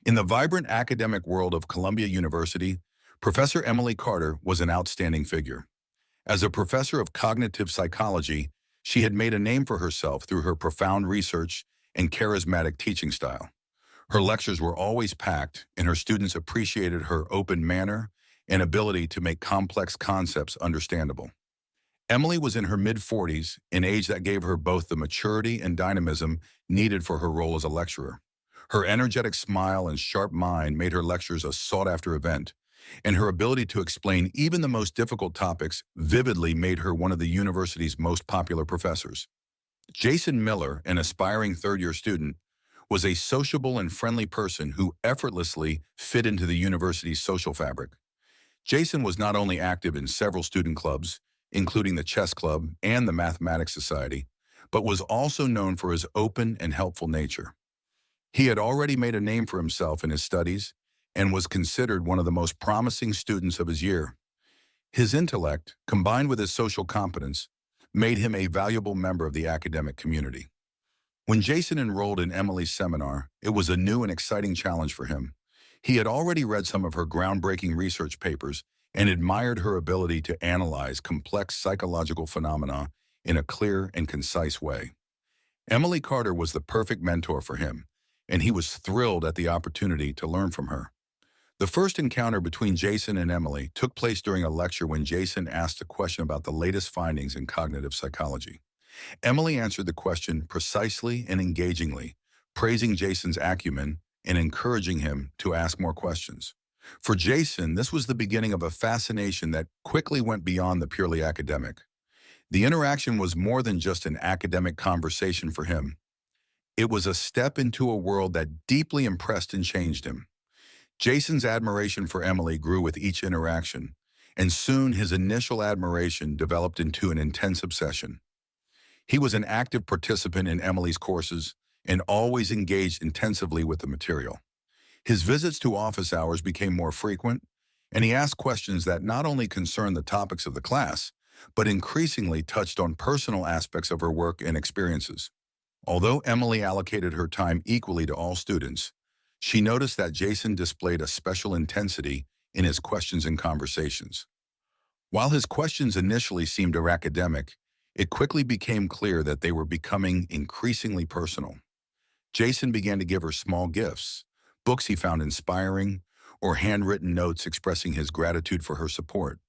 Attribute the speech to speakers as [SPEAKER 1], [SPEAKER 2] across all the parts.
[SPEAKER 1] In the vibrant academic world of Columbia University, Professor Emily Carter was an outstanding figure. As a professor of cognitive psychology, she had made a name for herself through her profound research and charismatic teaching style. Her lectures were always packed, and her students appreciated her open manner and ability to make complex concepts understandable. Emily was in her mid-40s, an age that gave her both the maturity and dynamism needed for her role as a lecturer. Her energetic smile and sharp mind made her lectures a sought-after event, and her ability to explain even the most difficult topics vividly made her one of the university's most popular professors. Jason Miller, an aspiring third-year student, was a sociable and friendly person who effortlessly fit into the university's social fabric. Jason was not only active in several student clubs, including the chess club and the mathematics society, but was also known for his open and helpful nature. He had already made a name for himself in his studies and was considered one of the most promising students of his year. His intellect, combined with his social competence, made him a valuable member of the academic community. When Jason enrolled in Emily's seminar, it was a new and exciting challenge for him. He had already read some of her groundbreaking research papers and admired her ability to analyze complex psychological phenomena in a clear and concise way. Emily Carter was the perfect mentor for him, and he was thrilled at the opportunity to learn from her. The first encounter between Jason and Emily took place during a lecture when Jason asked a question about the latest findings in cognitive psychology. Emily answered the question precisely and engagingly, praising Jason's acumen and encouraging him to ask more questions. For Jason, this was the beginning of a fascination that quickly went beyond the purely academic. The interaction was more than just an academic conversation for him. It was a step into a world that deeply impressed and changed him. Jason's admiration for Emily grew with each interaction, and soon his initial admiration developed into an intense obsession. He was an active participant in Emily's courses and always engaged intensively with the material. His visits to office hours became more frequent, and he asked questions that not only concerned the topics of the class, but increasingly touched on personal aspects of her work and experiences. Although Emily allocated her time equally to all students, she noticed that Jason displayed a special intensity in his questions and conversations. While his questions initially seemed academic, it quickly became clear that they were becoming increasingly personal. Jason began to give her small gifts, books he found inspiring, or handwritten notes expressing his gratitude for her support.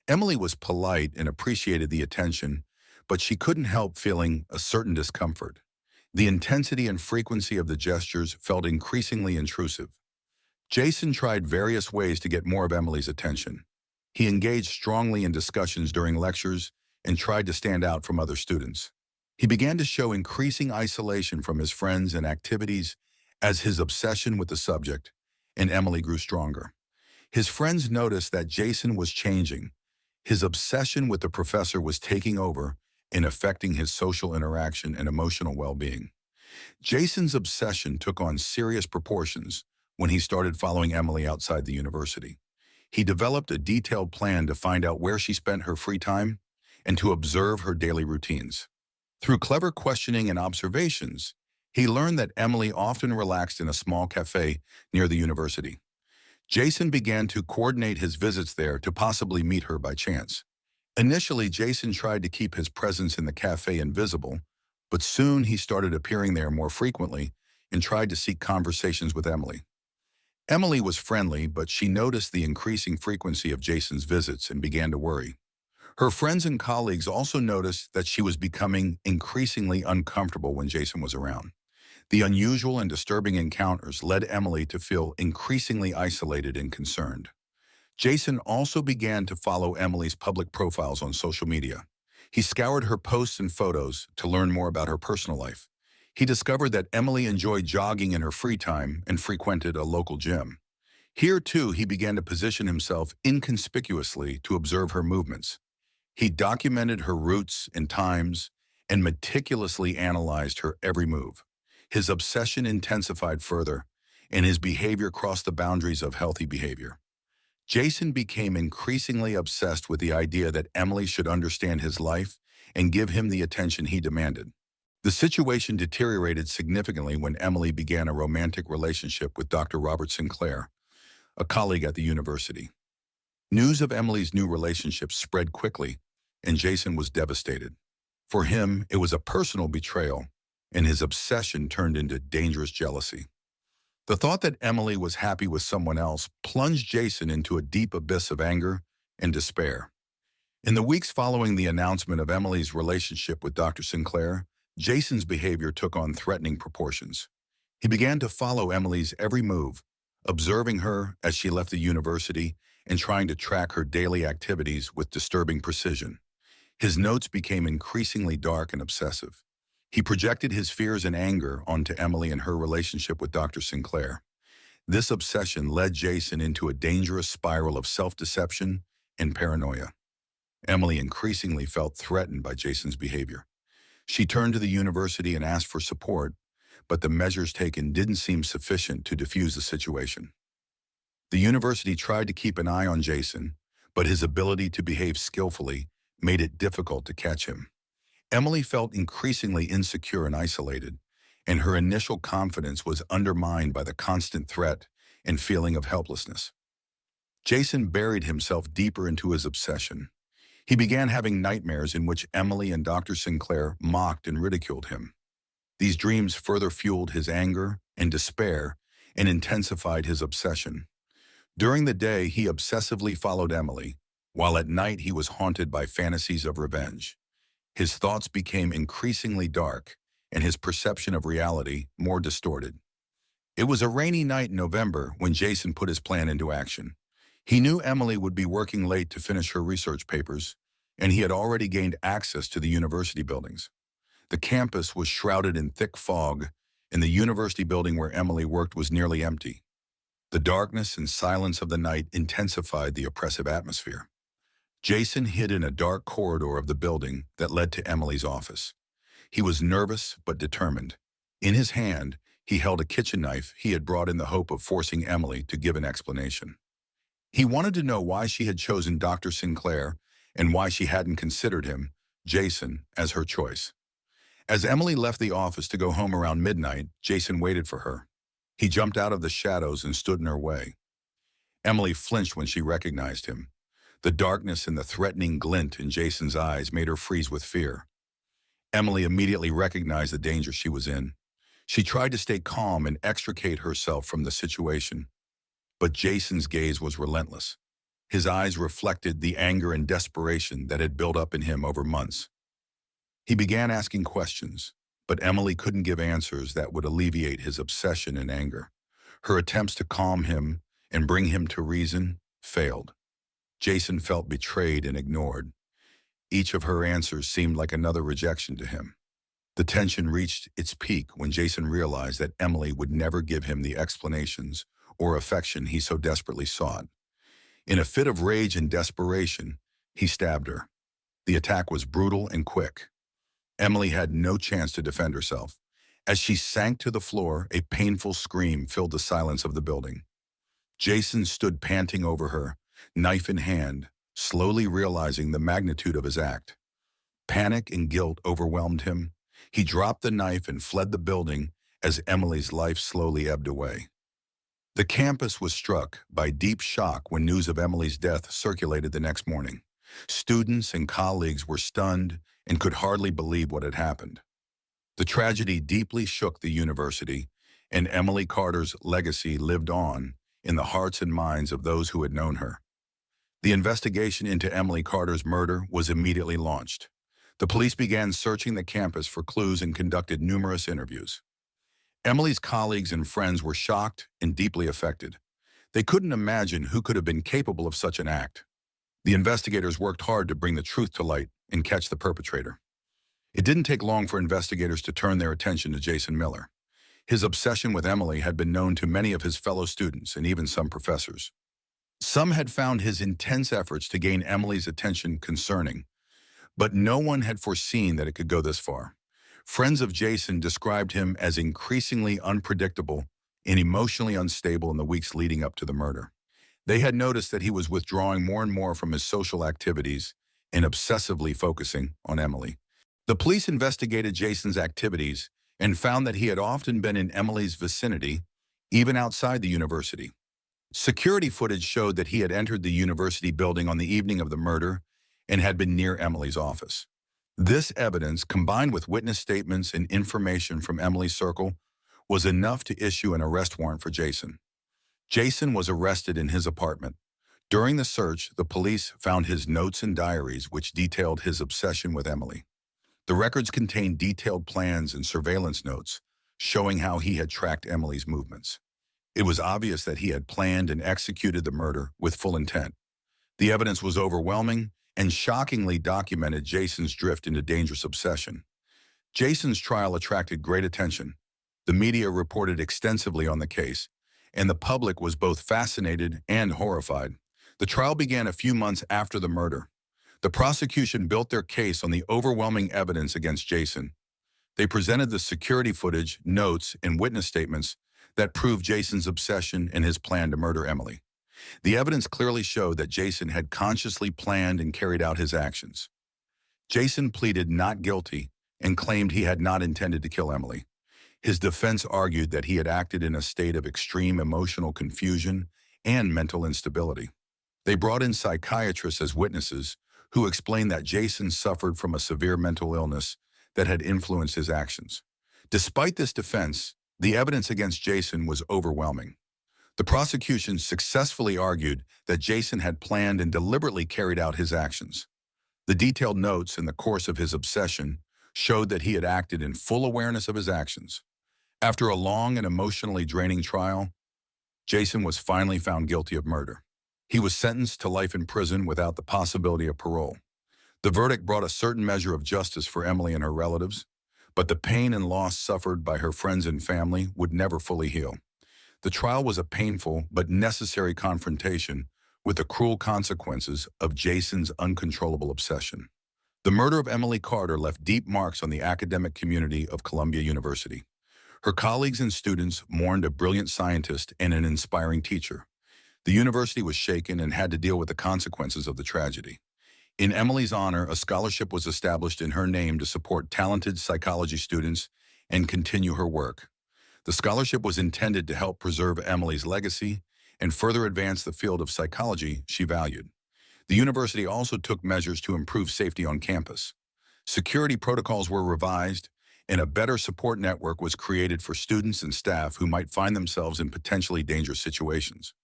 [SPEAKER 1] Emily was polite and appreciated the attention, but she couldn't help feeling a certain discomfort. The intensity and frequency of the gestures felt increasingly intrusive. Jason tried various ways to get more of Emily's attention. He engaged strongly in discussions during lectures and tried to stand out from other students. He began to show increasing isolation from his friends and activities as his obsession with the subject and Emily grew stronger. His friends noticed that Jason was changing. His obsession with the professor was taking over and affecting his social interaction and emotional well-being. Jason's obsession took on serious proportions when he started following Emily outside the university. He developed a detailed plan to find out where she spent her free time and to observe her daily routines. Through clever questioning and observations, he learned that Emily often relaxed in a small cafe near the university. Jason began to coordinate his visits there to possibly meet her by chance. Initially, Jason tried to keep his presence in the cafe invisible, but soon he started appearing there more frequently and tried to seek conversations with Emily. Emily was friendly, but she noticed the increasing frequency of Jason's visits and began to worry. Her friends and colleagues also noticed that she was becoming increasingly uncomfortable when Jason was around. The unusual and disturbing encounters led Emily to feel increasingly isolated and concerned. Jason also began to follow Emily's public profiles on social media. He scoured her posts and photos to learn more about her personal life. He discovered that Emily enjoyed jogging in her free time and frequented a local gym. Here, too, he began to position himself inconspicuously to observe her movements. He documented her routes and times and meticulously analyzed her every move. His obsession intensified further, and his behavior crossed the boundaries of healthy behavior. Jason became increasingly obsessed with the idea that Emily should understand his life and give him the attention he demanded. The situation deteriorated significantly when Emily began a romantic relationship with Dr. Robert Sinclair, a colleague at the university. News of Emily's new relationship spread quickly, and Jason was devastated. For him, it was a personal betrayal, and his obsession turned into dangerous jealousy. The thought that Emily was happy with someone else plunged Jason into a deep abyss of anger and despair. In the weeks following the announcement of Emily's relationship with Dr. Sinclair, Jason's behavior took on threatening proportions. He began to follow Emily's every move, observing her as she left the university and trying to track her daily activities with disturbing precision. His notes became increasingly dark and obsessive. He projected his fears and anger onto Emily and her relationship with Dr. Sinclair. This obsession led Jason into a dangerous spiral of self-deception and paranoia. Emily increasingly felt threatened by Jason's behavior. She turned to the university and asked for support, but the measures taken didn't seem sufficient to defuse the situation. The university tried to keep an eye on Jason, but his ability to behave skillfully made it difficult to catch him. Emily felt increasingly insecure and isolated, and her initial confidence was undermined by the constant threat and feeling of helplessness. Jason buried himself deeper into his obsession. He began having nightmares in which Emily and Dr. Sinclair mocked and ridiculed him. These dreams further fueled his anger and despair and intensified his obsession. During the day, he obsessively followed Emily, while at night he was haunted by fantasies of revenge. His thoughts became increasingly dark, and his perception of reality more distorted. It was a rainy night in November when Jason put his plan into action. He knew Emily would be working late to finish her research papers, and he had already gained access to the university buildings. The campus was shrouded in thick fog, and the university building where Emily worked was nearly empty. The darkness and silence of the night intensified the oppressive atmosphere. Jason hid in a dark corridor of the building that led to Emily's office. He was nervous but determined. In his hand, he held a kitchen knife he had brought in the hope of forcing Emily to give an explanation. He wanted to know why she had chosen Dr. Sinclair and why she hadn't considered him, Jason, as her choice. As Emily left the office to go home around midnight, Jason waited for her. He jumped out of the shadows and stood in her way. Emily flinched when she recognized him. The darkness and the threatening glint in Jason's eyes made her freeze with fear. Emily immediately recognized the danger she was in. She tried to stay calm and extricate herself from the situation. But Jason's gaze was relentless. His eyes reflected the anger and desperation that had built up in him over months. He began asking questions, but Emily couldn't give answers that would alleviate his obsession and anger. Her attempts to calm him and bring him to reason failed. Jason felt betrayed and ignored. Each of her answers seemed like another rejection to him. The tension reached its peak when Jason realized that Emily would never give him the explanations or affection he so desperately sought. In a fit of rage and desperation, he stabbed her. The attack was brutal and quick. Emily had no chance to defend herself. As she sank to the floor, a painful scream filled the silence of the building. Jason stood panting over her, knife in hand, slowly realizing the magnitude of his act. Panic and guilt overwhelmed him. He dropped the knife and fled the building as Emily's life slowly ebbed away. The campus was struck by deep shock when news of Emily's death circulated the next morning. Students and colleagues were stunned and could hardly believe what had happened. The tragedy deeply shook the university, and Emily Carter's legacy lived on in the hearts and minds of those who had known her. The investigation into Emily Carter's murder was immediately launched. The police began searching the campus for clues and conducted numerous interviews. Emily's colleagues and friends were shocked and deeply affected. They couldn't imagine who could have been capable of such an act. The investigators worked hard to bring the truth to light and catch the perpetrator. It didn't take long for investigators to turn their attention to Jason Miller. His obsession with Emily had been known to many of his fellow students and even some professors. Some had found his intense efforts to gain Emily's attention concerning, but no one had foreseen that it could go this far. Friends of Jason described him as increasingly unpredictable and emotionally unstable in the weeks leading up to the murder. They had noticed that he was withdrawing more and more from his social activities and obsessively focusing on Emily. The police investigated Jason's activities and found that he had often been in Emily's vicinity, even outside the university. Security footage showed that he had entered the university building on the evening of the murder and had been near Emily's office. This evidence, combined with witness statements and information from Emily's circle, was enough to issue an arrest warrant for Jason. Jason was arrested in his apartment. During the search, the police found his notes and diaries, which detailed his obsession with Emily. The records contained detailed plans and surveillance notes, showing how he had tracked Emily's movements. It was obvious that he had planned and executed the murder with full intent. The evidence was overwhelming and shockingly documented Jason's drift into dangerous obsession. Jason's trial attracted great attention. The media reported extensively on the case, and the public was both fascinated and horrified. The trial began a few months after the murder. The prosecution built their case on the overwhelming evidence against Jason. They presented the security footage, notes, and witness statements that proved Jason's obsession and his plan to murder Emily. The evidence clearly showed that Jason had consciously planned and carried out his actions. Jason pleaded not guilty and claimed he had not intended to kill Emily. His defense argued that he had acted in a state of extreme emotional confusion and mental instability. They brought in psychiatrists as witnesses who explained that Jason suffered from a severe mental illness that had influenced his actions. Despite this defense, the evidence against Jason was overwhelming. The prosecution successfully argued that Jason had planned and deliberately carried out his actions. The detailed notes in the course of his obsession showed that he had acted in full awareness of his actions. After a long and emotionally draining trial, Jason was finally found guilty of murder. He was sentenced to life in prison without the possibility of parole. The verdict brought a certain measure of justice for Emily and her relatives, but the pain and loss suffered by her friends and family would never fully heal. The trial was a painful but necessary confrontation with the cruel consequences of Jason's uncontrollable obsession. The murder of Emily Carter left deep marks on the academic community of Columbia University. Her colleagues and students mourned a brilliant scientist and an inspiring teacher. The university was shaken and had to deal with the consequences of the tragedy. In Emily's honor, a scholarship was established in her name to support talented psychology students and continue her work. The scholarship was intended to help preserve Emily's legacy and further advance the field of psychology she valued. The university also took measures to improve safety on campus. Security protocols were revised, and a better support network was created for students and staff who might find themselves in potentially dangerous situations.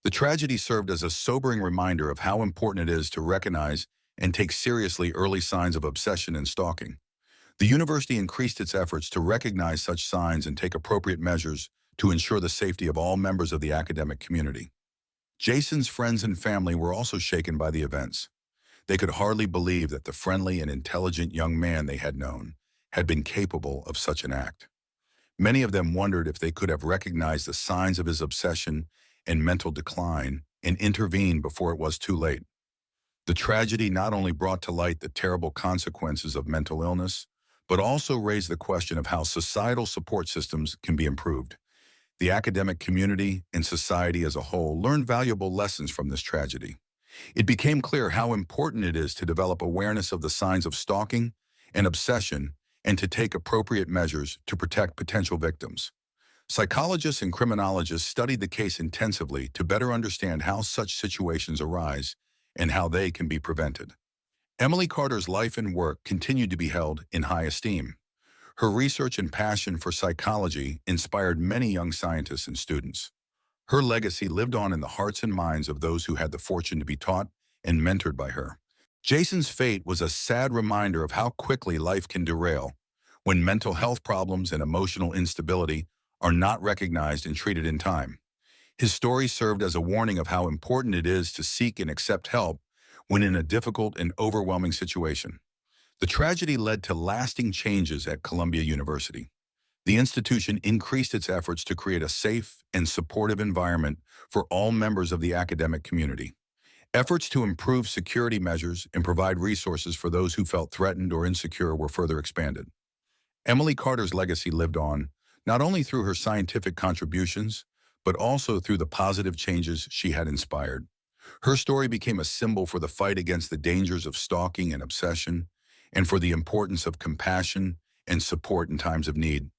[SPEAKER 1] The tragedy served as a sobering reminder of how important it is to recognize and take seriously early signs of obsession and stalking. The university increased its efforts to recognize such signs and take appropriate measures to ensure the safety of all members of the academic community. Jason's friends and family were also shaken by the events. They could hardly believe that the friendly and intelligent young man they had known had been capable of such an act. Many of them wondered if they could have recognized the signs of his obsession and mental decline and intervened before it was too late. The tragedy not only brought to light the terrible consequences of mental illness, but also raised the question of how societal support systems can be improved. The academic community and society as a whole learned valuable lessons from this tragedy. It became clear how important it is to develop awareness of the signs of stalking and obsession and to take appropriate measures to protect potential victims. Psychologists and criminologists studied the case intensively to better understand how such situations arise and how they can be prevented. Emily Carter's life and work continued to be held in high esteem. Her research and passion for psychology inspired many young scientists and students. Her legacy lived on in the hearts and minds of those who had the fortune to be taught and mentored by her. Jason's fate was a sad reminder of how quickly life can derail when mental health problems and emotional instability are not recognized and treated in time. His story served as a warning of how important it is to seek and accept help when in a difficult and overwhelming situation. The tragedy led to lasting changes at Columbia University. The institution increased its efforts to create a safe and supportive environment for all members of the academic community. Efforts to improve security measures and provide resources for those who felt threatened or insecure were further expanded. Emily Carter's legacy lived on, not only through her scientific contributions, but also through the positive changes she had inspired. Her story became a symbol for the fight against the dangers of stalking and obsession, and for the importance of compassion and support in times of need.